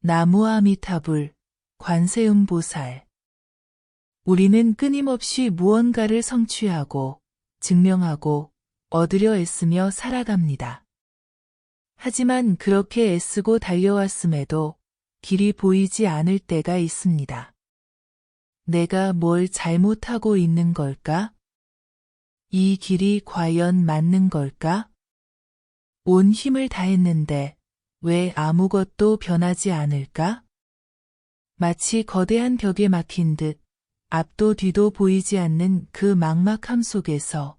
나무아미타불, 관세음보살. 우리는 끊임없이 무언가를 성취하고, 증명하고, 얻으려 애쓰며 살아갑니다. 하지만 그렇게 애쓰고 달려왔음에도 길이 보이지 않을 때가 있습니다. 내가 뭘 잘못하고 있는 걸까? 이 길이 과연 맞는 걸까? 온 힘을 다했는데 왜 아무것도 변하지 않을까? 마치 거대한 벽에 막힌 듯 앞도 뒤도 보이지 않는 그 막막함 속에서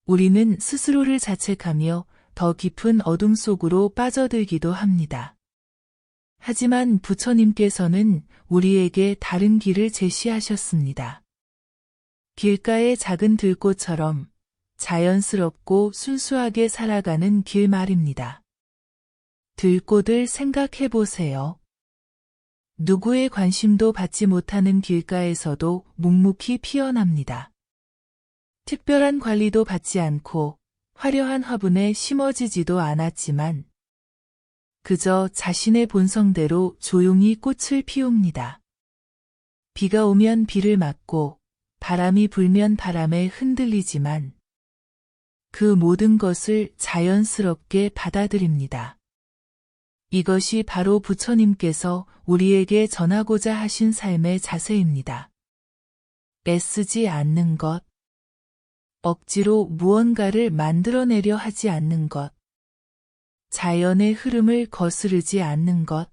우리는 스스로를 자책하며 더 깊은 어둠 속으로 빠져들기도 합니다. 하지만 부처님께서는 우리에게 다른 길을 제시하셨습니다. 길가의 작은 들꽃처럼 자연스럽고 순수하게 살아가는 길 말입니다. 들꽃을 생각해 보세요. 누구의 관심도 받지 못하는 길가에서도 묵묵히 피어납니다. 특별한 관리도 받지 않고 화려한 화분에 심어지지도 않았지만 그저 자신의 본성대로 조용히 꽃을 피웁니다. 비가 오면 비를 맞고 바람이 불면 바람에 흔들리지만 그 모든 것을 자연스럽게 받아들입니다. 이것이 바로 부처님께서 우리에게 전하고자 하신 삶의 자세입니다. 애쓰지 않는 것, 억지로 무언가를 만들어내려 하지 않는 것, 자연의 흐름을 거스르지 않는 것.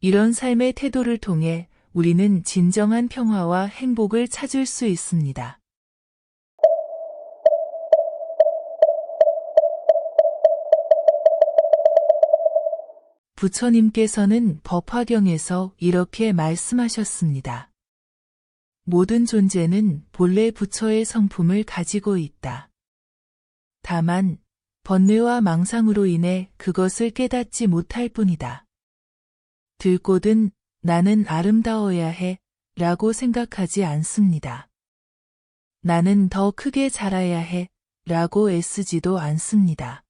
이런 삶의 태도를 통해 우리는 진정한 평화와 행복을 찾을 수 있습니다. 부처님께서는 법화경에서 이렇게 말씀하셨습니다. 모든 존재는 본래 부처의 성품을 가지고 있다. 다만 번뇌와 망상으로 인해 그것을 깨닫지 못할 뿐이다. 들꽃은 나는 아름다워야 해 라고 생각하지 않습니다. 나는 더 크게 자라야 해 라고 애쓰지도 않습니다.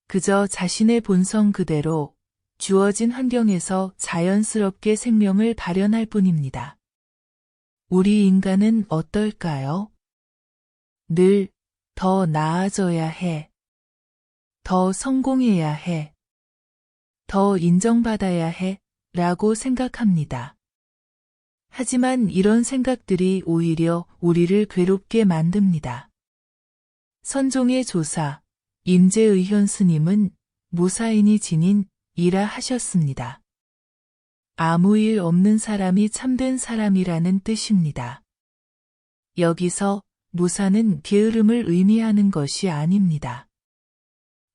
그저 자신의 본성 그대로 주어진 환경에서 자연스럽게 생명을 발현할 뿐입니다. 우리 인간은 어떨까요? 늘 더 나아져야 해. 더 성공해야 해. 더 인정받아야 해. 라고 생각합니다. 하지만 이런 생각들이 오히려 우리를 괴롭게 만듭니다. 선종의 조사, 임재의현 스님은 무사인이 지닌 이라 하셨습니다. 아무 일 없는 사람이 참된 사람이라는 뜻입니다. 여기서 무사는 게으름을 의미하는 것이 아닙니다.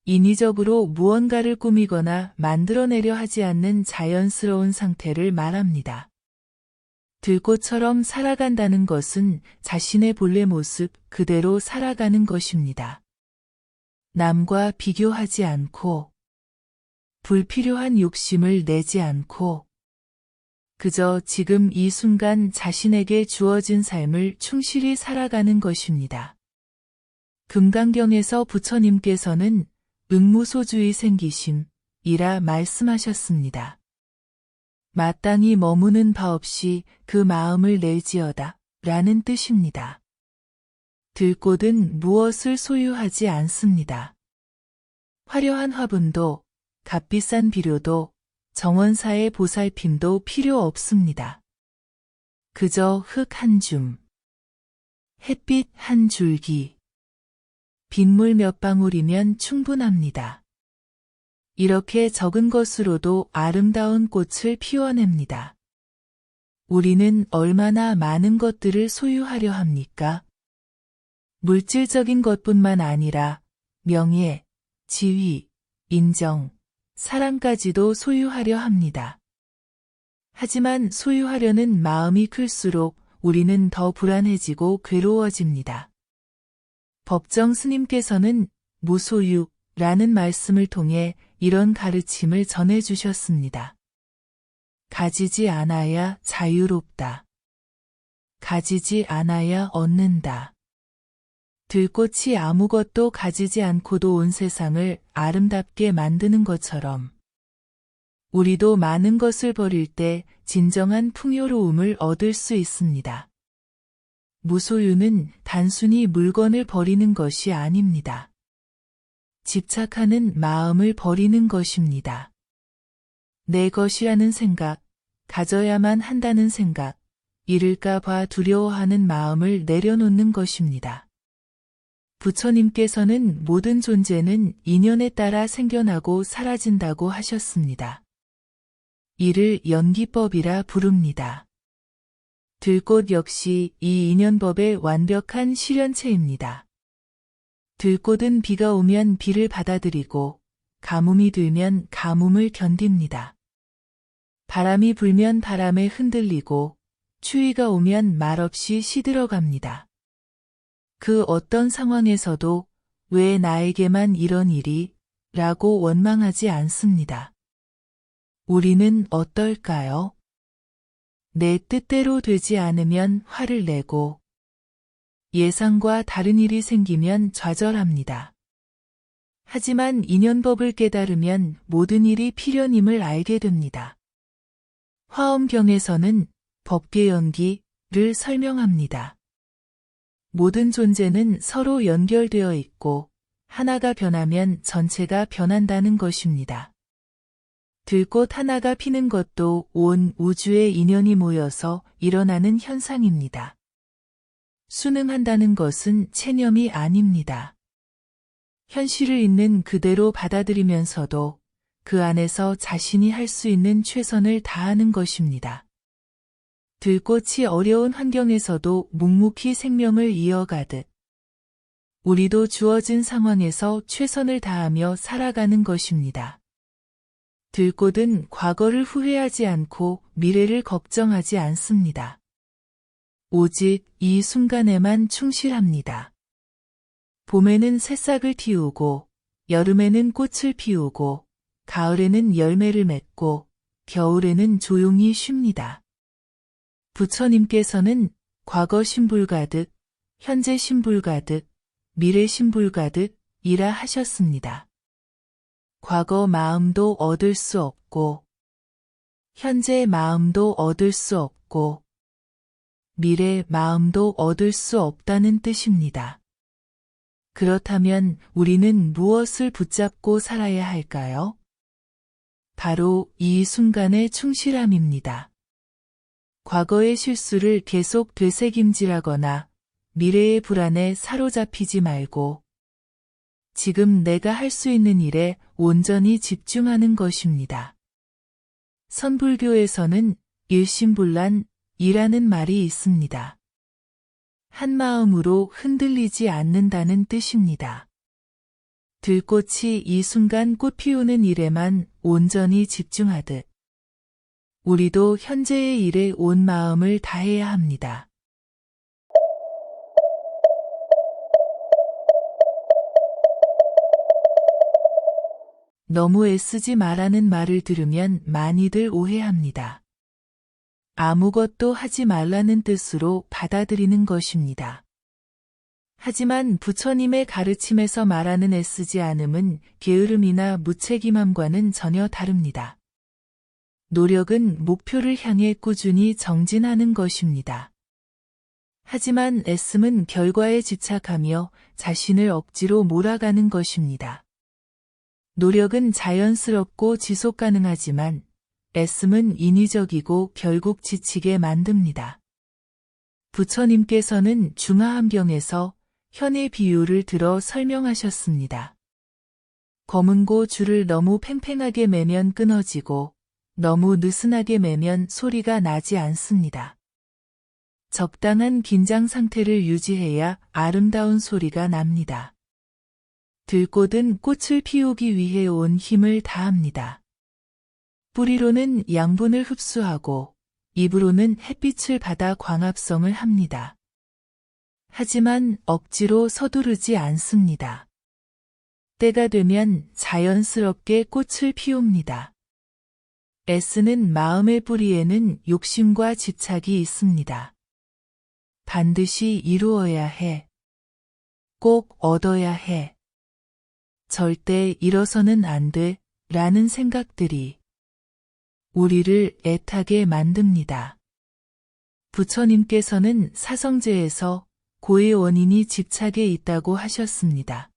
인위적으로 무언가를 꾸미거나 만들어내려 하지 않는 자연스러운 상태를 말합니다. 들꽃처럼 살아간다는 것은 자신의 본래 모습 그대로 살아가는 것입니다. 남과 비교하지 않고 불필요한 욕심을 내지 않고 그저 지금 이 순간 자신에게 주어진 삶을 충실히 살아가는 것입니다. 금강경에서 부처님께서는 응무소주의 생기심이라 말씀하셨습니다. 마땅히 머무는 바 없이 그 마음을 낼지어다 라는 뜻입니다. 들꽃은 무엇을 소유하지 않습니다. 화려한 화분도 값비싼 비료도 정원사의 보살핌도 필요 없습니다. 그저 흙 한 줌, 햇빛 한 줄기, 빗물 몇 방울이면 충분합니다. 이렇게 적은 것으로도 아름다운 꽃을 피워냅니다. 우리는 얼마나 많은 것들을 소유하려 합니까? 물질적인 것뿐만 아니라 명예, 지위, 인정, 사랑까지도 소유하려 합니다. 하지만 소유하려는 마음이 클수록 우리는 더 불안해지고 괴로워집니다. 법정 스님께서는 무소유라는 말씀을 통해 이런 가르침을 전해주셨습니다. 가지지 않아야 자유롭다. 가지지 않아야 얻는다. 들꽃이 아무것도 가지지 않고도 온 세상을 아름답게 만드는 것처럼 우리도 많은 것을 버릴 때 진정한 풍요로움을 얻을 수 있습니다. 무소유는 단순히 물건을 버리는 것이 아닙니다. 집착하는 마음을 버리는 것입니다. 내 것이라는 생각, 가져야만 한다는 생각, 잃을까 봐 두려워하는 마음을 내려놓는 것입니다. 부처님께서는 모든 존재는 인연에 따라 생겨나고 사라진다고 하셨습니다. 이를 연기법이라 부릅니다. 들꽃 역시 이 인연법의 완벽한 실현체입니다. 들꽃은 비가 오면 비를 받아들이고 가뭄이 들면 가뭄을 견딥니다. 바람이 불면 바람에 흔들리고 추위가 오면 말없이 시들어갑니다. 그 어떤 상황에서도 왜 나에게만 이런 일이? 라고 원망하지 않습니다. 우리는 어떨까요? 내 뜻대로 되지 않으면 화를 내고 예상과 다른 일이 생기면 좌절합니다. 하지만 인연법을 깨달으면 모든 일이 필연임을 알게 됩니다. 화엄경에서는 법계연기를 설명합니다. 모든 존재는 서로 연결되어 있고 하나가 변하면 전체가 변한다는 것입니다. 들꽃 하나가 피는 것도 온 우주의 인연이 모여서 일어나는 현상입니다. 순응한다는 것은 체념이 아닙니다. 현실을 있는 그대로 받아들이면서도 그 안에서 자신이 할 수 있는 최선을 다하는 것입니다. 들꽃이 어려운 환경에서도 묵묵히 생명을 이어가듯 우리도 주어진 상황에서 최선을 다하며 살아가는 것입니다. 들꽃은 과거를 후회하지 않고 미래를 걱정하지 않습니다. 오직 이 순간에만 충실합니다. 봄에는 새싹을 틔우고 여름에는 꽃을 피우고 가을에는 열매를 맺고 겨울에는 조용히 쉽니다. 부처님께서는 과거 신불가득, 현재 신불가득, 미래 신불가득이라 하셨습니다. 과거 마음도 얻을 수 없고, 현재 마음도 얻을 수 없고, 미래 마음도 얻을 수 없다는 뜻입니다. 그렇다면 우리는 무엇을 붙잡고 살아야 할까요? 바로 이 순간의 충실함입니다. 과거의 실수를 계속 되새김질하거나 미래의 불안에 사로잡히지 말고 지금 내가 할 수 있는 일에 온전히 집중하는 것입니다. 선불교에서는 일심불란이라는 말이 있습니다. 한 마음으로 흔들리지 않는다는 뜻입니다. 들꽃이 이 순간 꽃 피우는 일에만 온전히 집중하듯 우리도 현재의 일에 온 마음을 다해야 합니다. 너무 애쓰지 말라는 말을 들으면 많이들 오해합니다. 아무것도 하지 말라는 뜻으로 받아들이는 것입니다. 하지만 부처님의 가르침에서 말하는 애쓰지 않음은 게으름이나 무책임함과는 전혀 다릅니다. 노력은 목표를 향해 꾸준히 정진하는 것입니다. 하지만 애씀은 결과에 집착하며 자신을 억지로 몰아가는 것입니다. 노력은 자연스럽고 지속 가능하지만 애씀은 인위적이고 결국 지치게 만듭니다. 부처님께서는 중화함경에서 현의 비유를 들어 설명하셨습니다. 검은고 줄을 너무 팽팽하게 매면 끊어지고 너무 느슨하게 매면 소리가 나지 않습니다. 적당한 긴장 상태를 유지해야 아름다운 소리가 납니다. 들꽃은 꽃을 피우기 위해 온 힘을 다합니다. 뿌리로는 양분을 흡수하고 입으로는 햇빛을 받아 광합성을 합니다. 하지만 억지로 서두르지 않습니다. 때가 되면 자연스럽게 꽃을 피웁니다. 애쓰는 마음의 뿌리에는 욕심과 집착이 있습니다. 반드시 이루어야 해. 꼭 얻어야 해. 절대 잃어서는 안 돼. 라는 생각들이 우리를 애타게 만듭니다. 부처님께서는 사성제에서 고의 원인이 집착에 있다고 하셨습니다.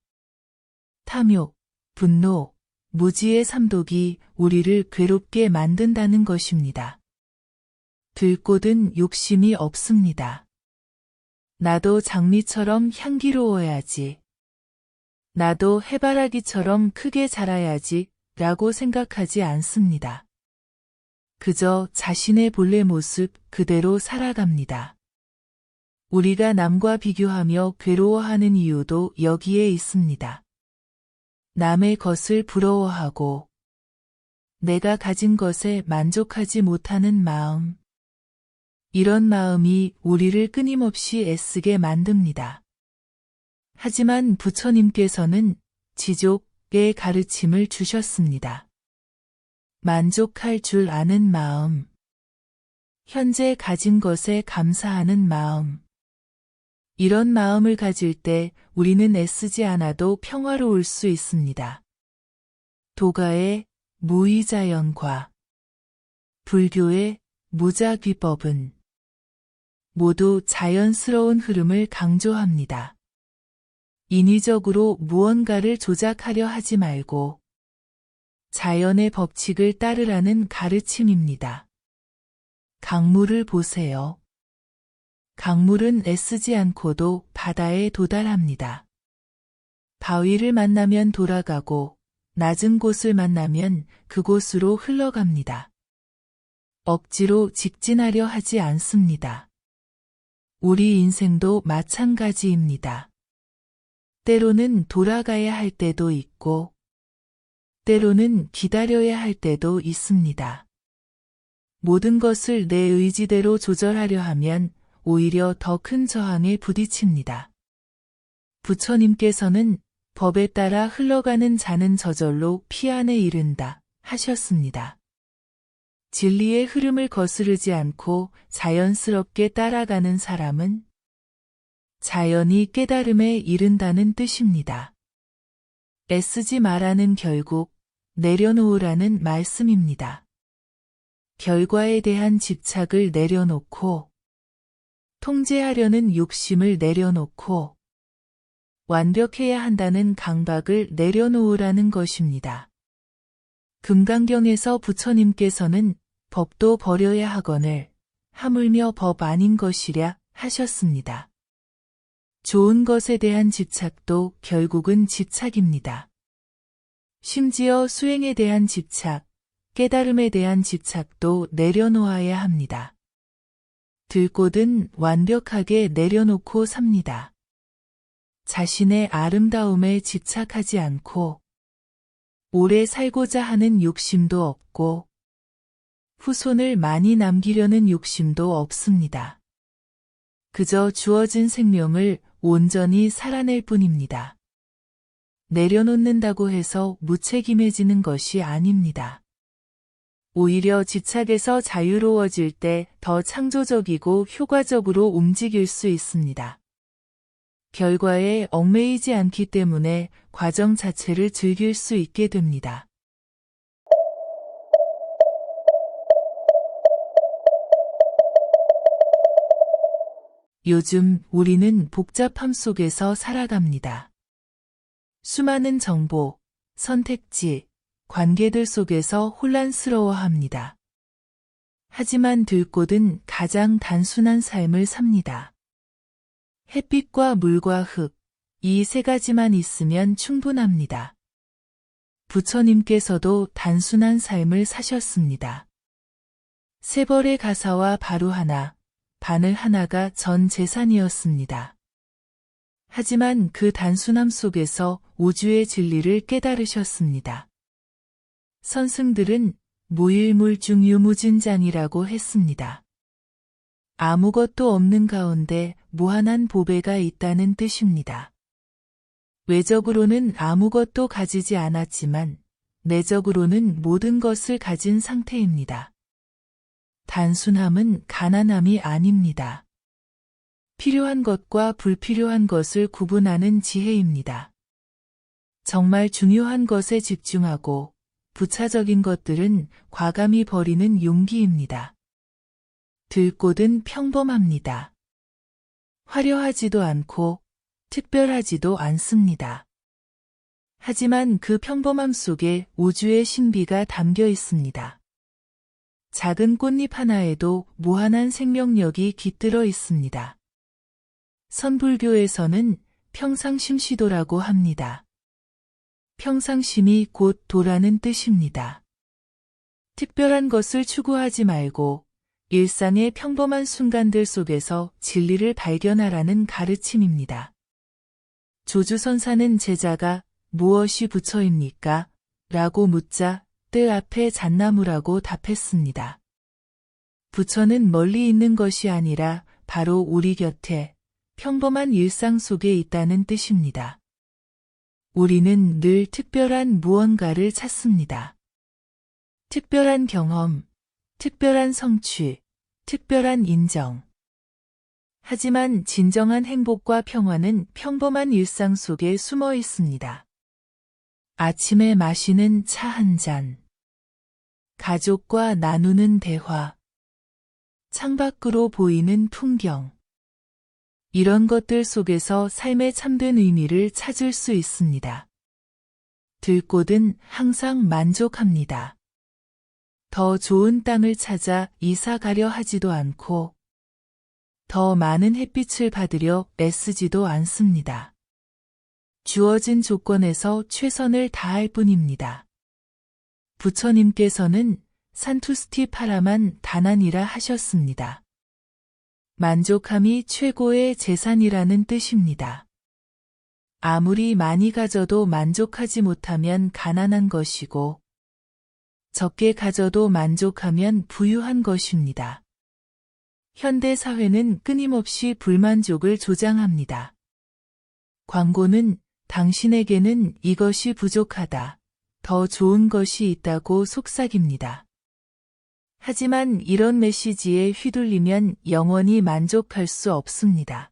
탐욕, 분노, 무지의 삼독이 우리를 괴롭게 만든다는 것입니다. 들꽃은 욕심이 없습니다. 나도 장미처럼 향기로워야지. 나도 해바라기처럼 크게 자라야지 라고 생각하지 않습니다. 그저 자신의 본래 모습 그대로 살아갑니다. 우리가 남과 비교하며 괴로워하는 이유도 여기에 있습니다. 남의 것을 부러워하고 내가 가진 것에 만족하지 못하는 마음. 이런 마음이 우리를 끊임없이 애쓰게 만듭니다. 하지만 부처님께서는 지족의 가르침을 주셨습니다. 만족할 줄 아는 마음, 현재 가진 것에 감사하는 마음. 이런 마음을 가질 때 우리는 애쓰지 않아도 평화로울 수 있습니다. 도가의 무의자연과 불교의 무자귀법은 모두 자연스러운 흐름을 강조합니다. 인위적으로 무언가를 조작하려 하지 말고 자연의 법칙을 따르라는 가르침입니다. 강물을 보세요. 강물은 애쓰지 않고도 바다에 도달합니다. 바위를 만나면 돌아가고 낮은 곳을 만나면 그곳으로 흘러갑니다. 억지로 직진하려 하지 않습니다. 우리 인생도 마찬가지입니다. 때로는 돌아가야 할 때도 있고, 때로는 기다려야 할 때도 있습니다. 모든 것을 내 의지대로 조절하려 하면 오히려 더 큰 저항에 부딪힙니다. 부처님께서는 법에 따라 흘러가는 자는 저절로 피안에 이른다 하셨습니다. 진리의 흐름을 거스르지 않고 자연스럽게 따라가는 사람은 자연히 깨달음에 이른다는 뜻입니다. 애쓰지 말라는 결국 내려놓으라는 말씀입니다. 결과에 대한 집착을 내려놓고 통제하려는 욕심을 내려놓고 완벽해야 한다는 강박을 내려놓으라는 것입니다. 금강경에서 부처님께서는 법도 버려야 하거늘 하물며 법 아닌 것이랴 하셨습니다. 좋은 것에 대한 집착도 결국은 집착입니다. 심지어 수행에 대한 집착, 깨달음에 대한 집착도 내려놓아야 합니다. 들꽃은 완벽하게 내려놓고 삽니다. 자신의 아름다움에 집착하지 않고 오래 살고자 하는 욕심도 없고 후손을 많이 남기려는 욕심도 없습니다. 그저 주어진 생명을 온전히 살아낼 뿐입니다. 내려놓는다고 해서 무책임해지는 것이 아닙니다. 오히려 집착에서 자유로워질 때 더 창조적이고 효과적으로 움직일 수 있습니다. 결과에 얽매이지 않기 때문에 과정 자체를 즐길 수 있게 됩니다. 요즘 우리는 복잡함 속에서 살아갑니다. 수많은 정보, 선택지, 관계들 속에서 혼란스러워합니다. 하지만 들꽃은 가장 단순한 삶을 삽니다. 햇빛과 물과 흙, 이 세 가지만 있으면 충분합니다. 부처님께서도 단순한 삶을 사셨습니다. 세 벌의 가사와 바루 하나, 바늘 하나가 전 재산이었습니다. 하지만 그 단순함 속에서 우주의 진리를 깨달으셨습니다. 선승들은 무일물중 유무진장이라고 했습니다. 아무것도 없는 가운데 무한한 보배가 있다는 뜻입니다. 외적으로는 아무것도 가지지 않았지만 내적으로는 모든 것을 가진 상태입니다. 단순함은 가난함이 아닙니다. 필요한 것과 불필요한 것을 구분하는 지혜입니다. 정말 중요한 것에 집중하고 부차적인 것들은 과감히 버리는 용기입니다. 들꽃은 평범합니다. 화려하지도 않고 특별하지도 않습니다. 하지만 그 평범함 속에 우주의 신비가 담겨 있습니다. 작은 꽃잎 하나에도 무한한 생명력이 깃들어 있습니다. 선불교에서는 평상심시도라고 합니다. 평상심이 곧 도라는 뜻입니다. 특별한 것을 추구하지 말고 일상의 평범한 순간들 속에서 진리를 발견하라는 가르침입니다. 조주선사는 제자가 무엇이 부처입니까? 라고 묻자 뜰 앞에 잣나무라고 답했습니다. 부처는 멀리 있는 것이 아니라 바로 우리 곁에 평범한 일상 속에 있다는 뜻입니다. 우리는 늘 특별한 무언가를 찾습니다. 특별한 경험, 특별한 성취, 특별한 인정. 하지만 진정한 행복과 평화는 평범한 일상 속에 숨어 있습니다. 아침에 마시는 차 한 잔, 가족과 나누는 대화, 창밖으로 보이는 풍경. 이런 것들 속에서 삶의 참된 의미를 찾을 수 있습니다. 들꽃은 항상 만족합니다. 더 좋은 땅을 찾아 이사 가려 하지도 않고 더 많은 햇빛을 받으려 애쓰지도 않습니다. 주어진 조건에서 최선을 다할 뿐입니다. 부처님께서는 산투스티 파라만 다난이라 하셨습니다. 만족함이 최고의 재산이라는 뜻입니다. 아무리 많이 가져도 만족하지 못하면 가난한 것이고 적게 가져도 만족하면 부유한 것입니다. 현대 사회는 끊임없이 불만족을 조장합니다. 광고는 당신에게는 이것이 부족하다, 더 좋은 것이 있다고 속삭입니다. 하지만 이런 메시지에 휘둘리면 영원히 만족할 수 없습니다.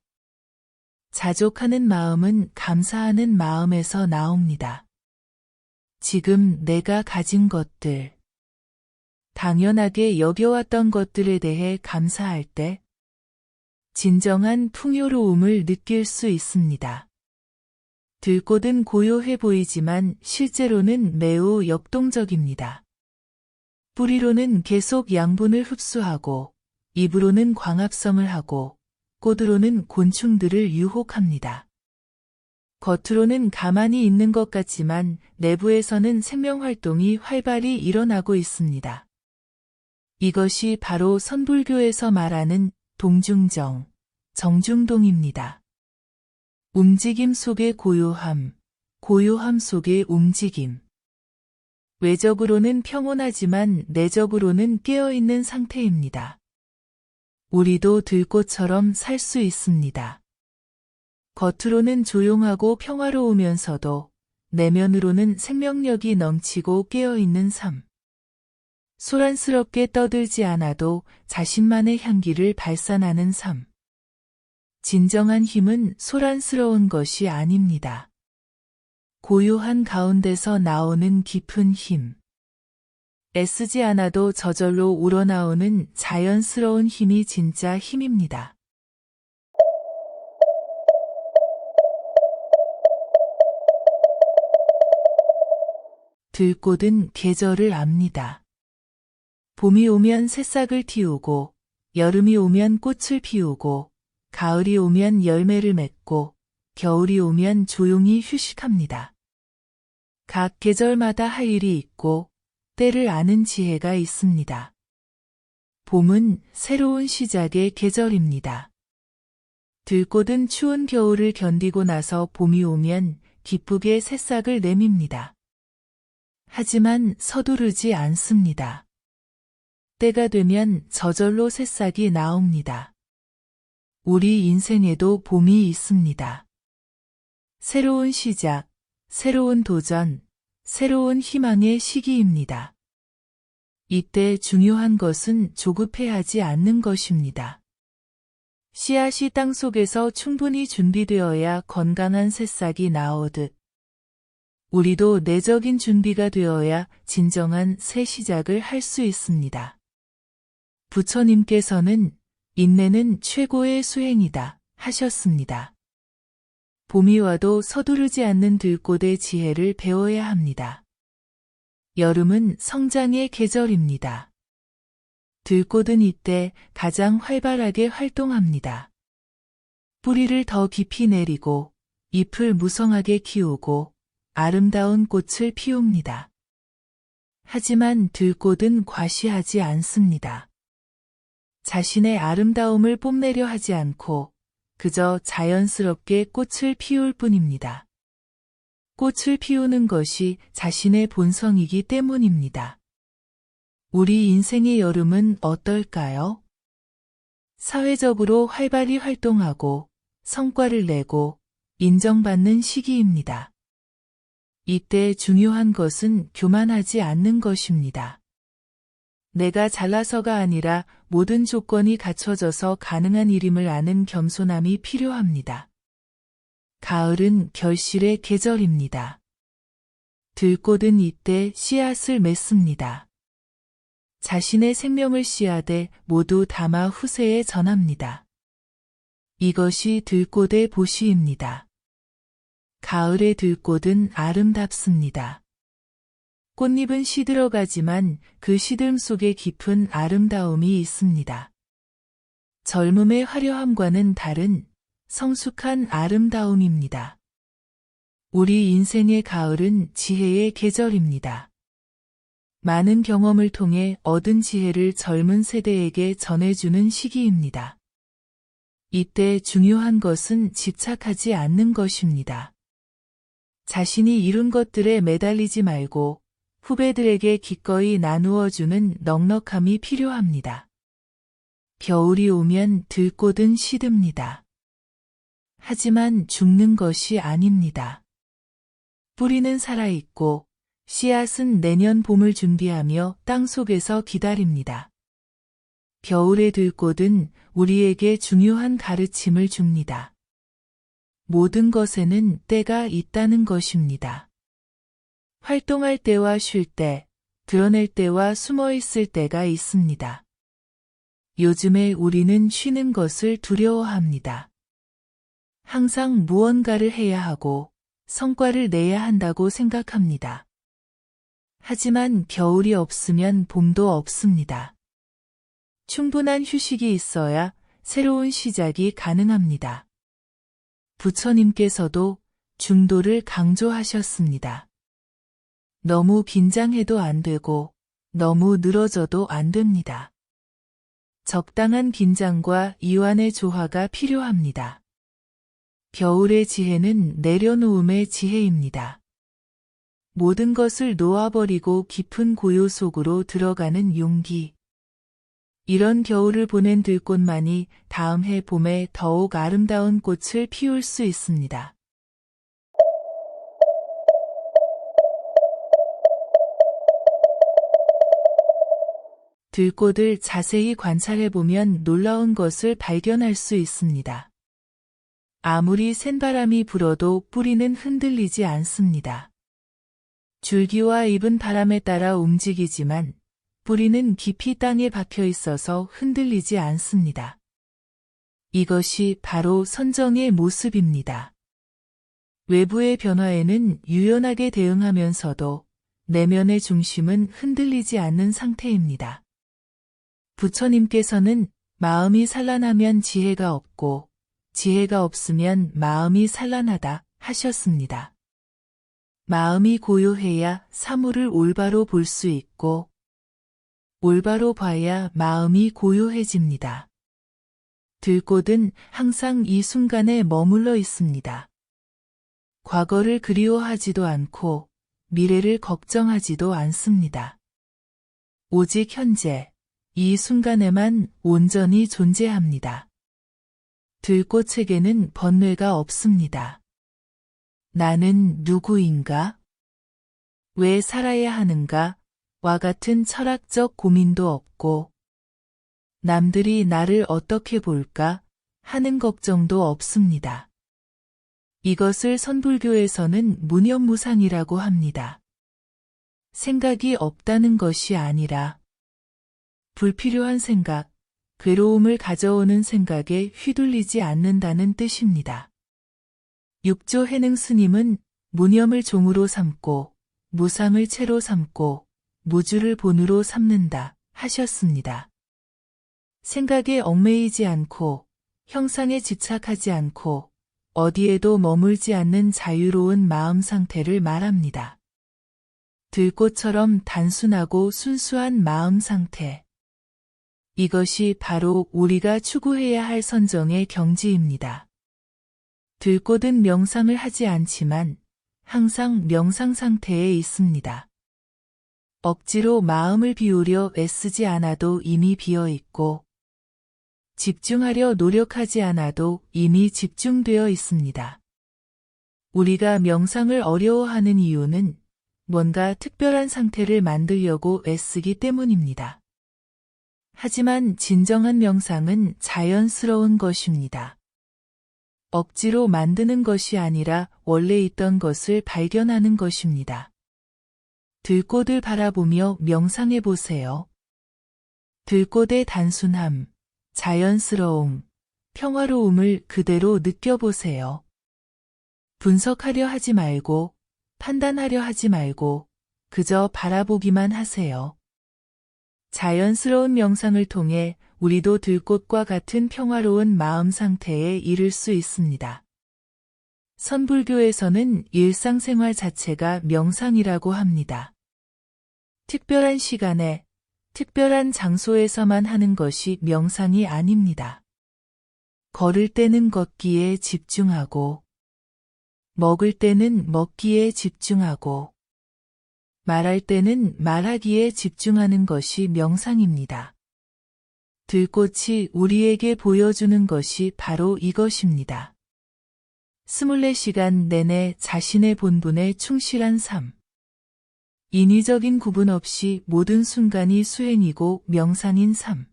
자족하는 마음은 감사하는 마음에서 나옵니다. 지금 내가 가진 것들, 당연하게 여겨왔던 것들에 대해 감사할 때 진정한 풍요로움을 느낄 수 있습니다. 들꽃은 고요해 보이지만 실제로는 매우 역동적입니다. 뿌리로는 계속 양분을 흡수하고 잎으로는 광합성을 하고 꽃으로는 곤충들을 유혹합니다. 겉으로는 가만히 있는 것 같지만 내부에서는 생명활동이 활발히 일어나고 있습니다. 이것이 바로 선불교에서 말하는 동중정, 정중동입니다. 움직임 속의 고요함, 고요함 속의 움직임. 외적으로는 평온하지만 내적으로는 깨어있는 상태입니다. 우리도 들꽃처럼 살 수 있습니다. 겉으로는 조용하고 평화로우면서도 내면으로는 생명력이 넘치고 깨어있는 삶. 소란스럽게 떠들지 않아도 자신만의 향기를 발산하는 삶. 진정한 힘은 소란스러운 것이 아닙니다. 고요한 가운데서 나오는 깊은 힘. 애쓰지 않아도 저절로 우러나오는 자연스러운 힘이 진짜 힘입니다. 들꽃은 계절을 압니다. 봄이 오면 새싹을 틔우고, 여름이 오면 꽃을 피우고, 가을이 오면 열매를 맺고, 겨울이 오면 조용히 휴식합니다. 각 계절마다 할 일이 있고, 때를 아는 지혜가 있습니다. 봄은 새로운 시작의 계절입니다. 들꽃은 추운 겨울을 견디고 나서 봄이 오면 기쁘게 새싹을 내밉니다. 하지만 서두르지 않습니다. 때가 되면 저절로 새싹이 나옵니다. 우리 인생에도 봄이 있습니다. 새로운 시작, 새로운 도전, 새로운 희망의 시기입니다. 이때 중요한 것은 조급해하지 않는 것입니다. 씨앗이 땅속에서 충분히 준비되어야 건강한 새싹이 나오듯 우리도 내적인 준비가 되어야 진정한 새 시작을 할 수 있습니다. 부처님께서는 인내는 최고의 수행이다 하셨습니다. 봄이 와도 서두르지 않는 들꽃의 지혜를 배워야 합니다. 여름은 성장의 계절입니다. 들꽃은 이때 가장 활발하게 활동합니다. 뿌리를 더 깊이 내리고 잎을 무성하게 키우고 아름다운 꽃을 피웁니다. 하지만 들꽃은 과시하지 않습니다. 자신의 아름다움을 뽐내려 하지 않고 그저 자연스럽게 꽃을 피울 뿐입니다. 꽃을 피우는 것이 자신의 본성이기 때문입니다. 우리 인생의 여름은 어떨까요? 사회적으로 활발히 활동하고 성과를 내고 인정받는 시기입니다. 이때 중요한 것은 교만하지 않는 것입니다. 내가 잘나서가 아니라 모든 조건이 갖춰져서 가능한 일임을 아는 겸손함이 필요합니다. 가을은 결실의 계절입니다. 들꽃은 이때 씨앗을 맺습니다. 자신의 생명을 씨앗에 모두 담아 후세에 전합니다. 이것이 들꽃의 보시입니다. 가을의 들꽃은 아름답습니다. 꽃잎은 시들어가지만 그 시들음 속에 깊은 아름다움이 있습니다. 젊음의 화려함과는 다른 성숙한 아름다움입니다. 우리 인생의 가을은 지혜의 계절입니다. 많은 경험을 통해 얻은 지혜를 젊은 세대에게 전해주는 시기입니다. 이때 중요한 것은 집착하지 않는 것입니다. 자신이 이룬 것들에 매달리지 말고 후배들에게 기꺼이 나누어주는 넉넉함이 필요합니다. 겨울이 오면 들꽃은 시듭니다. 하지만 죽는 것이 아닙니다. 뿌리는 살아있고 씨앗은 내년 봄을 준비하며 땅 속에서 기다립니다. 겨울의 들꽃은 우리에게 중요한 가르침을 줍니다. 모든 것에는 때가 있다는 것입니다. 활동할 때와 쉴 때, 드러낼 때와 숨어 있을 때가 있습니다. 요즘에 우리는 쉬는 것을 두려워합니다. 항상 무언가를 해야 하고 성과를 내야 한다고 생각합니다. 하지만 겨울이 없으면 봄도 없습니다. 충분한 휴식이 있어야 새로운 시작이 가능합니다. 부처님께서도 중도를 강조하셨습니다. 너무 긴장해도 안 되고 너무 늘어져도 안 됩니다. 적당한 긴장과 이완의 조화가 필요합니다. 겨울의 지혜는 내려놓음의 지혜입니다. 모든 것을 놓아버리고 깊은 고요 속으로 들어가는 용기. 이런 겨울을 보낸 들꽃만이 다음 해 봄에 더욱 아름다운 꽃을 피울 수 있습니다. 들꽃을 자세히 관찰해보면 놀라운 것을 발견할 수 있습니다. 아무리 센 바람이 불어도 뿌리는 흔들리지 않습니다. 줄기와 잎은 바람에 따라 움직이지만 뿌리는 깊이 땅에 박혀 있어서 흔들리지 않습니다. 이것이 바로 선정의 모습입니다. 외부의 변화에는 유연하게 대응하면서도 내면의 중심은 흔들리지 않는 상태입니다. 부처님께서는 마음이 산란하면 지혜가 없고 지혜가 없으면 마음이 산란하다 하셨습니다. 마음이 고요해야 사물을 올바로 볼 수 있고 올바로 봐야 마음이 고요해집니다. 들꽃은 항상 이 순간에 머물러 있습니다. 과거를 그리워하지도 않고 미래를 걱정하지도 않습니다. 오직 현재, 이 순간에만 온전히 존재합니다. 들꽃에게는 번뇌가 없습니다. 나는 누구인가? 왜 살아야 하는가? 와 같은 철학적 고민도 없고 남들이 나를 어떻게 볼까 하는 걱정도 없습니다. 이것을 선불교에서는 무념무상이라고 합니다. 생각이 없다는 것이 아니라 불필요한 생각, 괴로움을 가져오는 생각에 휘둘리지 않는다는 뜻입니다. 육조 해능 스님은 무념을 종으로 삼고 무상을 채로 삼고 무주를 본으로 삼는다 하셨습니다. 생각에 얽매이지 않고 형상에 집착하지 않고 어디에도 머물지 않는 자유로운 마음 상태를 말합니다. 들꽃처럼 단순하고 순수한 마음 상태. 이것이 바로 우리가 추구해야 할 선정의 경지입니다. 들꽃은 명상을 하지 않지만 항상 명상 상태에 있습니다. 억지로 마음을 비우려 애쓰지 않아도 이미 비어 있고 집중하려 노력하지 않아도 이미 집중되어 있습니다. 우리가 명상을 어려워하는 이유는 뭔가 특별한 상태를 만들려고 애쓰기 때문입니다. 하지만 진정한 명상은 자연스러운 것입니다. 억지로 만드는 것이 아니라 원래 있던 것을 발견하는 것입니다. 들꽃을 바라보며 명상해 보세요. 들꽃의 단순함, 자연스러움, 평화로움을 그대로 느껴보세요. 분석하려 하지 말고, 판단하려 하지 말고, 그저 바라보기만 하세요. 자연스러운 명상을 통해 우리도 들꽃과 같은 평화로운 마음 상태에 이를 수 있습니다. 선불교에서는 일상생활 자체가 명상이라고 합니다. 특별한 시간에, 특별한 장소에서만 하는 것이 명상이 아닙니다. 걸을 때는 걷기에 집중하고, 먹을 때는 먹기에 집중하고, 말할 때는 말하기에 집중하는 것이 명상입니다. 들꽃이 우리에게 보여주는 것이 바로 이것입니다. 24시간 내내 자신의 본분에 충실한 삶. 인위적인 구분 없이 모든 순간이 수행이고 명상인 삶.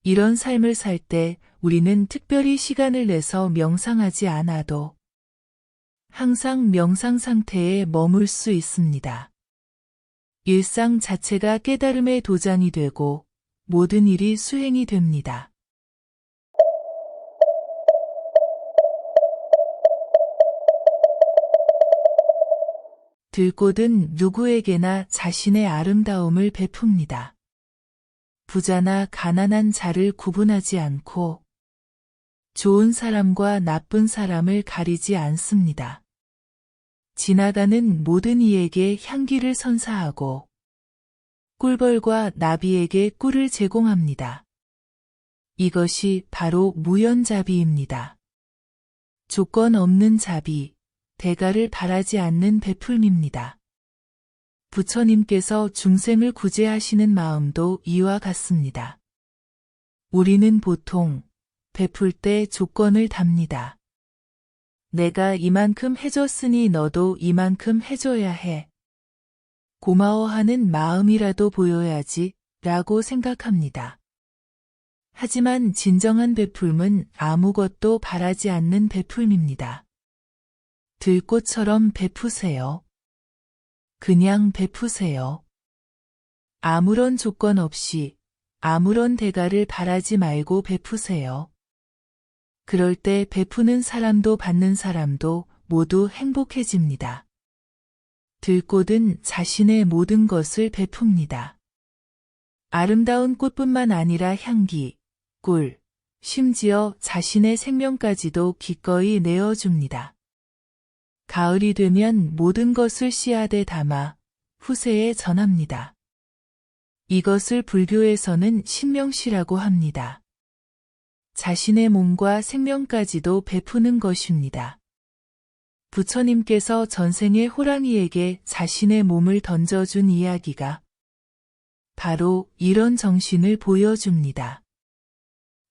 이런 삶을 살 때 우리는 특별히 시간을 내서 명상하지 않아도 항상 명상 상태에 머물 수 있습니다. 일상 자체가 깨달음의 도장이 되고 모든 일이 수행이 됩니다. 들꽃은 누구에게나 자신의 아름다움을 베풉니다. 부자나 가난한 자를 구분하지 않고 좋은 사람과 나쁜 사람을 가리지 않습니다. 지나가는 모든 이에게 향기를 선사하고 꿀벌과 나비에게 꿀을 제공합니다. 이것이 바로 무연자비입니다. 조건 없는 자비, 대가를 바라지 않는 베풀미입니다. 부처님께서 중생을 구제하시는 마음도 이와 같습니다. 우리는 보통 베풀 때 조건을 답니다. 내가 이만큼 해줬으니 너도 이만큼 해줘야 해. 고마워하는 마음이라도 보여야지 라고 생각합니다. 하지만 진정한 베풀음은 아무것도 바라지 않는 베풀음입니다. 들꽃처럼 베푸세요. 그냥 베푸세요. 아무런 조건 없이 아무런 대가를 바라지 말고 베푸세요. 그럴 때 베푸는 사람도 받는 사람도 모두 행복해집니다. 들꽃은 자신의 모든 것을 베풉니다. 아름다운 꽃뿐만 아니라 향기, 꿀, 심지어 자신의 생명까지도 기꺼이 내어줍니다. 가을이 되면 모든 것을 씨앗에 담아 후세에 전합니다. 이것을 불교에서는 신명시라고 합니다. 자신의 몸과 생명까지도 베푸는 것입니다. 부처님께서 전생의 호랑이에게 자신의 몸을 던져준 이야기가 바로 이런 정신을 보여줍니다.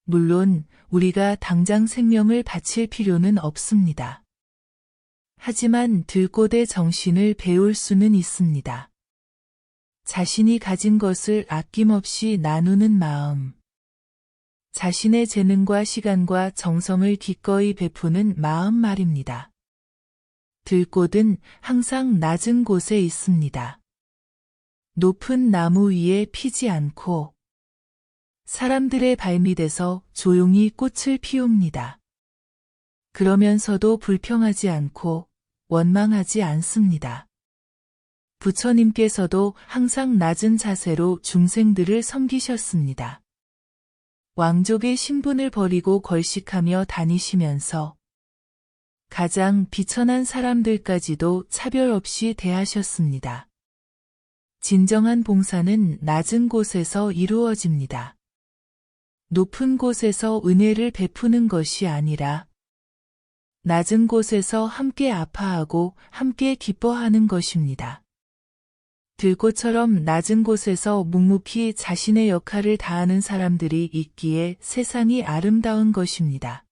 물론 우리가 당장 생명을 바칠 필요는 없습니다. 하지만 들꽃의 정신을 배울 수는 있습니다. 자신이 가진 것을 아낌없이 나누는 마음. 자신의 재능과 시간과 정성을 기꺼이 베푸는 마음 말입니다. 들꽃은 항상 낮은 곳에 있습니다. 높은 나무 위에 피지 않고 사람들의 발밑에서 조용히 꽃을 피웁니다. 그러면서도 불평하지 않고 원망하지 않습니다. 부처님께서도 항상 낮은 자세로 중생들을 섬기셨습니다. 왕족의 신분을 버리고 걸식하며 다니시면서 가장 비천한 사람들까지도 차별 없이 대하셨습니다. 진정한 봉사는 낮은 곳에서 이루어집니다. 높은 곳에서 은혜를 베푸는 것이 아니라 낮은 곳에서 함께 아파하고 함께 기뻐하는 것입니다. 들꽃처럼 낮은 곳에서 묵묵히 자신의 역할을 다하는 사람들이 있기에 세상이 아름다운 것입니다.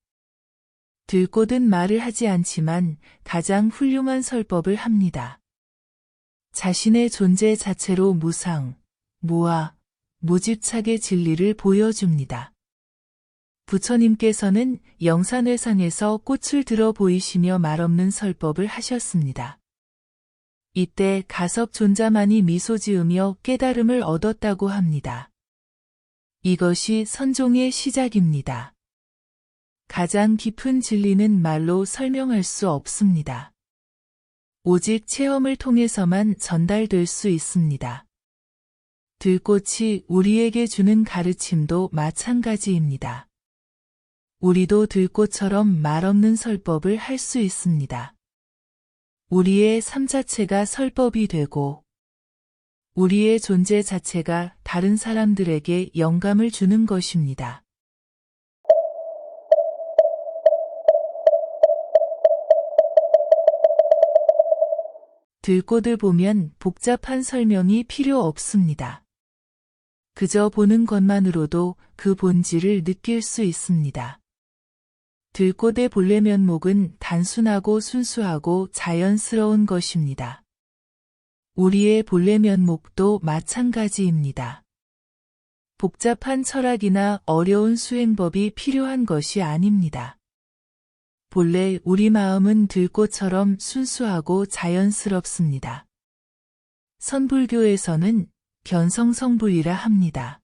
들꽃은 말을 하지 않지만 가장 훌륭한 설법을 합니다. 자신의 존재 자체로 무상, 무아, 무집착의 진리를 보여줍니다. 부처님께서는 영산회상에서 꽃을 들어 보이시며 말없는 설법을 하셨습니다. 이때 가섭존자만이 미소 지으며 깨달음을 얻었다고 합니다. 이것이 선종의 시작입니다. 가장 깊은 진리는 말로 설명할 수 없습니다. 오직 체험을 통해서만 전달될 수 있습니다. 들꽃이 우리에게 주는 가르침도 마찬가지입니다. 우리도 들꽃처럼 말없는 설법을 할 수 있습니다. 우리의 삶 자체가 설법이 되고 우리의 존재 자체가 다른 사람들에게 영감을 주는 것입니다. 들꽃을 보면 복잡한 설명이 필요 없습니다. 그저 보는 것만으로도 그 본질을 느낄 수 있습니다. 들꽃의 본래 면목은 단순하고 순수하고 자연스러운 것입니다. 우리의 본래 면목도 마찬가지입니다. 복잡한 철학이나 어려운 수행법이 필요한 것이 아닙니다. 본래 우리 마음은 들꽃처럼 순수하고 자연스럽습니다. 선불교에서는 견성성불이라 합니다.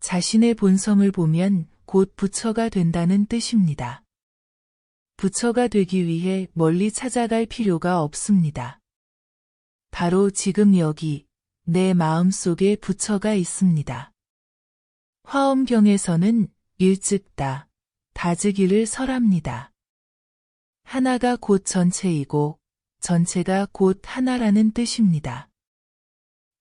자신의 본성을 보면 곧 부처가 된다는 뜻입니다. 부처가 되기 위해 멀리 찾아갈 필요가 없습니다. 바로 지금 여기 내 마음속에 부처가 있습니다. 화엄경에서는 일즉다, 다즉이를 설합니다. 하나가 곧 전체이고 전체가 곧 하나라는 뜻입니다.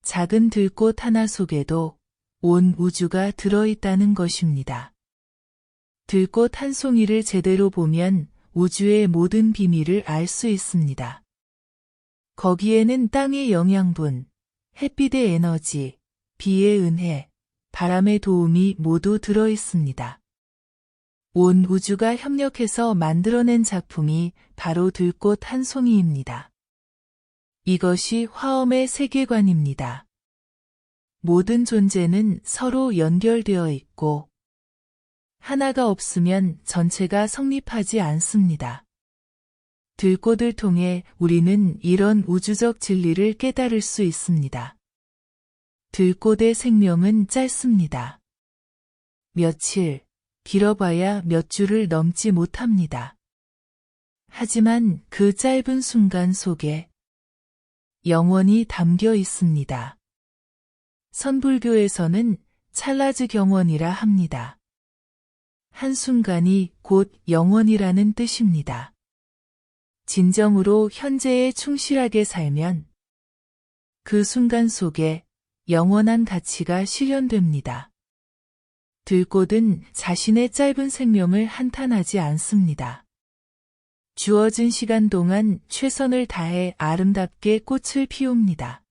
작은 들꽃 하나 속에도 온 우주가 들어있다는 것입니다. 들꽃 한 송이를 제대로 보면 우주의 모든 비밀을 알 수 있습니다. 거기에는 땅의 영양분, 햇빛의 에너지, 비의 은혜, 바람의 도움이 모두 들어 있습니다. 온 우주가 협력해서 만들어낸 작품이 바로 들꽃 한 송이입니다. 이것이 화엄의 세계관입니다. 모든 존재는 서로 연결되어 있고 하나가 없으면 전체가 성립하지 않습니다. 들꽃을 통해 우리는 이런 우주적 진리를 깨달을 수 있습니다. 들꽃의 생명은 짧습니다. 며칠, 길어봐야 몇 주를 넘지 못합니다. 하지만 그 짧은 순간 속에 영원이 담겨 있습니다. 선불교에서는 찰나즈 경원이라 합니다. 한순간이 곧 영원이라는 뜻입니다. 진정으로 현재에 충실하게 살면 그 순간 속에 영원한 가치가 실현됩니다. 들꽃은 자신의 짧은 생명을 한탄하지 않습니다. 주어진 시간 동안 최선을 다해 아름답게 꽃을 피웁니다.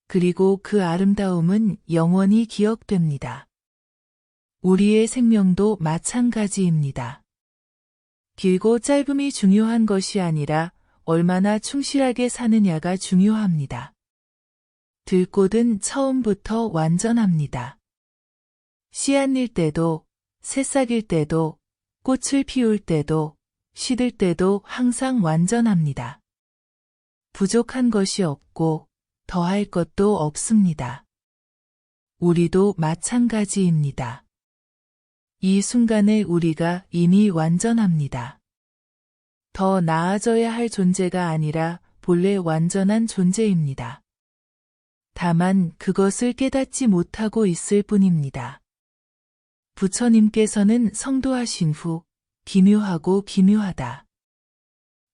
그리고 그 아름다움은 영원히 기억됩니다. 우리의 생명도 마찬가지입니다. 길고 짧음이 중요한 것이 아니라 얼마나 충실하게 사느냐가 중요합니다. 들꽃은 처음부터 완전합니다. 씨앗 일 때도, 새싹일 때도, 꽃을 피울 때도, 시들 때도 항상 완전합니다. 부족한 것이 없고 더할 것도 없습니다. 우리도 마찬가지입니다. 이 순간에 우리가 이미 완전합니다. 더 나아져야 할 존재가 아니라 본래 완전한 존재입니다. 다만 그것을 깨닫지 못하고 있을 뿐입니다. 부처님께서는 성도하신 후 기묘하고 기묘하다.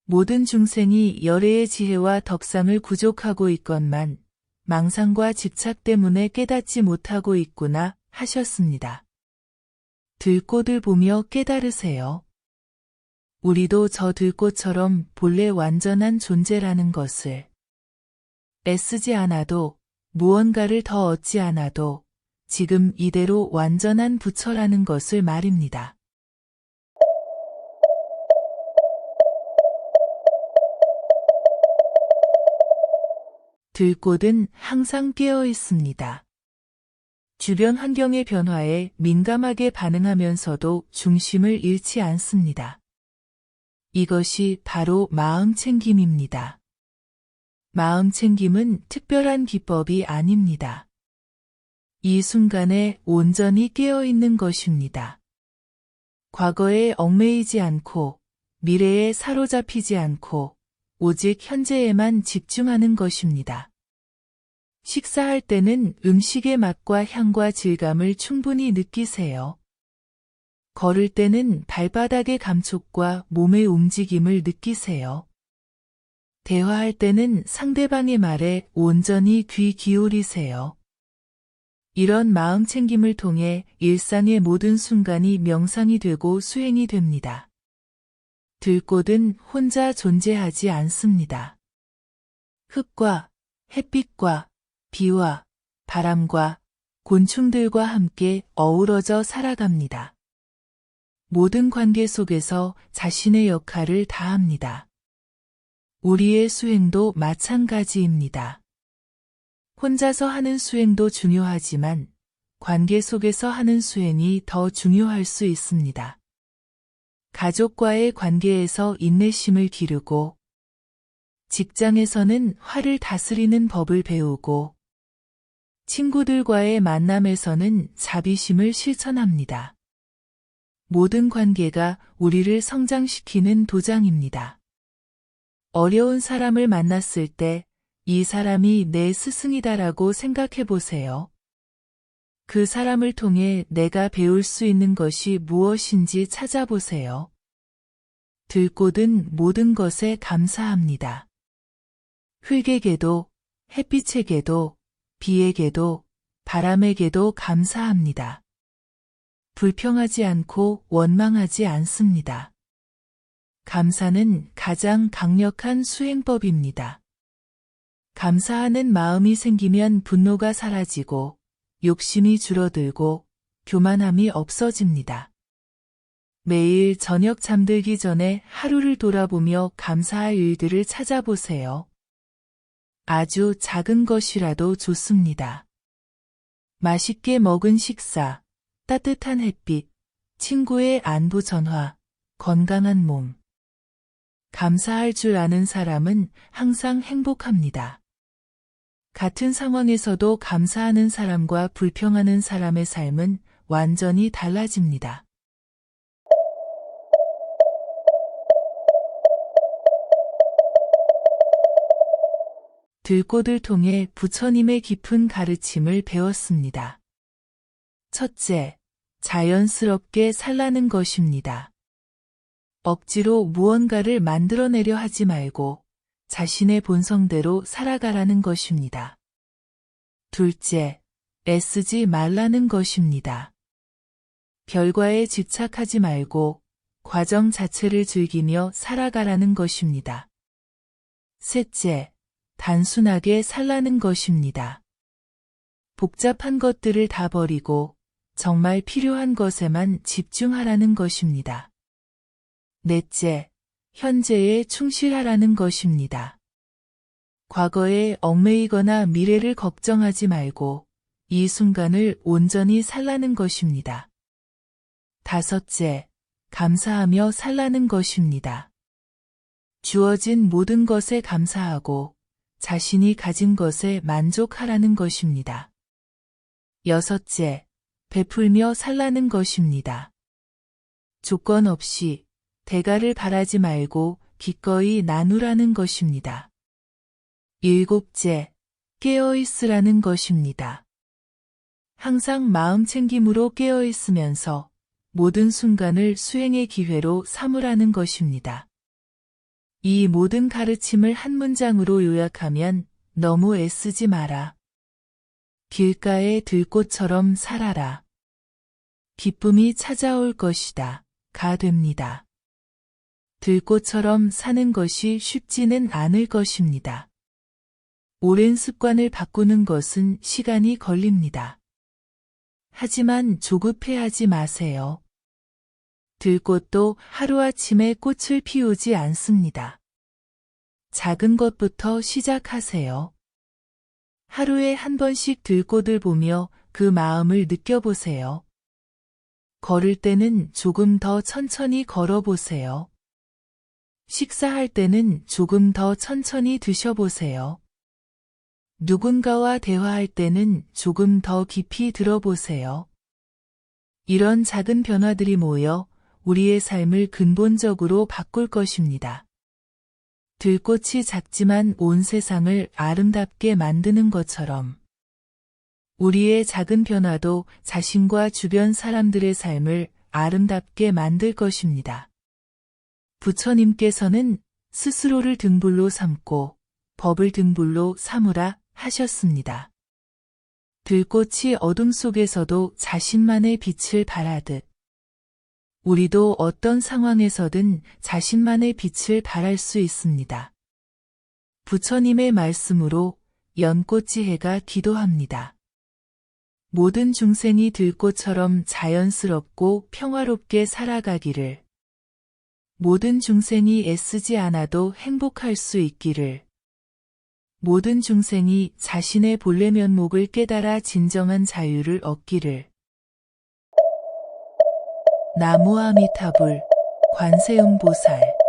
모든 중생이 열애의 지혜와 덕상을 구족하고 있건만 망상과 집착 때문에 깨닫지 못하고 있구나 하셨습니다. 들꽃을 보며 깨달으세요. 우리도 저 들꽃처럼 본래 완전한 존재라는 것을 애쓰지 않아도 무언가를 더 얻지 않아도 지금 이대로 완전한 부처라는 것을 말입니다. 들꽃은 항상 깨어 있습니다. 주변 환경의 변화에 민감하게 반응하면서도 중심을 잃지 않습니다. 이것이 바로 마음챙김입니다. 마음챙김은 특별한 기법이 아닙니다. 이 순간에 온전히 깨어있는 것입니다. 과거에 얽매이지 않고 미래에 사로잡히지 않고 오직 현재에만 집중하는 것입니다. 식사할 때는 음식의 맛과 향과 질감을 충분히 느끼세요. 걸을 때는 발바닥의 감촉과 몸의 움직임을 느끼세요. 대화할 때는 상대방의 말에 온전히 귀 기울이세요. 이런 마음챙김을 통해 일상의 모든 순간이 명상이 되고 수행이 됩니다. 들꽃은 혼자 존재하지 않습니다. 흙과 햇빛과 비와 바람과 곤충들과 함께 어우러져 살아갑니다. 모든 관계 속에서 자신의 역할을 다합니다. 우리의 수행도 마찬가지입니다. 혼자서 하는 수행도 중요하지만 관계 속에서 하는 수행이 더 중요할 수 있습니다. 가족과의 관계에서 인내심을 기르고 직장에서는 화를 다스리는 법을 배우고 친구들과의 만남에서는 자비심을 실천합니다. 모든 관계가 우리를 성장시키는 도장입니다. 어려운 사람을 만났을 때 이 사람이 내 스승이다라고 생각해 보세요. 그 사람을 통해 내가 배울 수 있는 것이 무엇인지 찾아보세요. 들꽃은 모든 것에 감사합니다. 흙에게도, 햇빛에게도, 비에게도, 바람에게도 감사합니다. 불평하지 않고 원망하지 않습니다. 감사는 가장 강력한 수행법입니다. 감사하는 마음이 생기면 분노가 사라지고 욕심이 줄어들고 교만함이 없어집니다. 매일 저녁 잠들기 전에 하루를 돌아보며 감사할 일들을 찾아보세요. 아주 작은 것이라도 좋습니다. 맛있게 먹은 식사, 따뜻한 햇빛, 친구의 안부 전화, 건강한 몸. 감사할 줄 아는 사람은 항상 행복합니다. 같은 상황에서도 감사하는 사람과 불평하는 사람의 삶은 완전히 달라집니다. 들꽃을 통해 부처님의 깊은 가르침을 배웠습니다. 첫째, 자연스럽게 살라는 것입니다. 억지로 무언가를 만들어내려 하지 말고 자신의 본성대로 살아가라는 것입니다. 둘째, 애쓰지 말라는 것입니다. 결과에 집착하지 말고 과정 자체를 즐기며 살아가라는 것입니다. 셋째, 단순하게 살라는 것입니다. 복잡한 것들을 다 버리고 정말 필요한 것에만 집중하라는 것입니다. 넷째, 현재에 충실하라는 것입니다. 과거에 얽매이거나 미래를 걱정하지 말고 이 순간을 온전히 살라는 것입니다. 다섯째, 감사하며 살라는 것입니다. 주어진 모든 것에 감사하고 자신이 가진 것에 만족하라는 것입니다. 여섯째, 베풀며 살라는 것입니다. 조건 없이 대가를 바라지 말고 기꺼이 나누라는 것입니다. 일곱째, 깨어있으라는 것입니다. 항상 마음 챙김으로 깨어있으면서 모든 순간을 수행의 기회로 삼으라는 것입니다. 이 모든 가르침을 한 문장으로 요약하면 너무 애쓰지 마라. 길가의 들꽃처럼 살아라. 기쁨이 찾아올 것이다. 가 됩니다. 들꽃처럼 사는 것이 쉽지는 않을 것입니다. 오랜 습관을 바꾸는 것은 시간이 걸립니다. 하지만 조급해하지 마세요. 들꽃도 하루아침에 꽃을 피우지 않습니다. 작은 것부터 시작하세요. 하루에 한 번씩 들꽃을 보며 그 마음을 느껴보세요. 걸을 때는 조금 더 천천히 걸어보세요. 식사할 때는 조금 더 천천히 드셔보세요. 누군가와 대화할 때는 조금 더 깊이 들어보세요. 이런 작은 변화들이 모여 우리의 삶을 근본적으로 바꿀 것입니다. 들꽃이 작지만 온 세상을 아름답게 만드는 것처럼 우리의 작은 변화도 자신과 주변 사람들의 삶을 아름답게 만들 것입니다. 부처님께서는 스스로를 등불로 삼고 법을 등불로 삼으라 하셨습니다. 들꽃이 어둠 속에서도 자신만의 빛을 발하듯 우리도 어떤 상황에서든 자신만의 빛을 발할 수 있습니다. 부처님의 말씀으로 연꽃지혜가 기도합니다. 모든 중생이 들꽃처럼 자연스럽고 평화롭게 살아가기를, 모든 중생이 애쓰지 않아도 행복할 수 있기를, 모든 중생이 자신의 본래 면목을 깨달아 진정한 자유를 얻기를. 나무 아미타불, 관세음보살.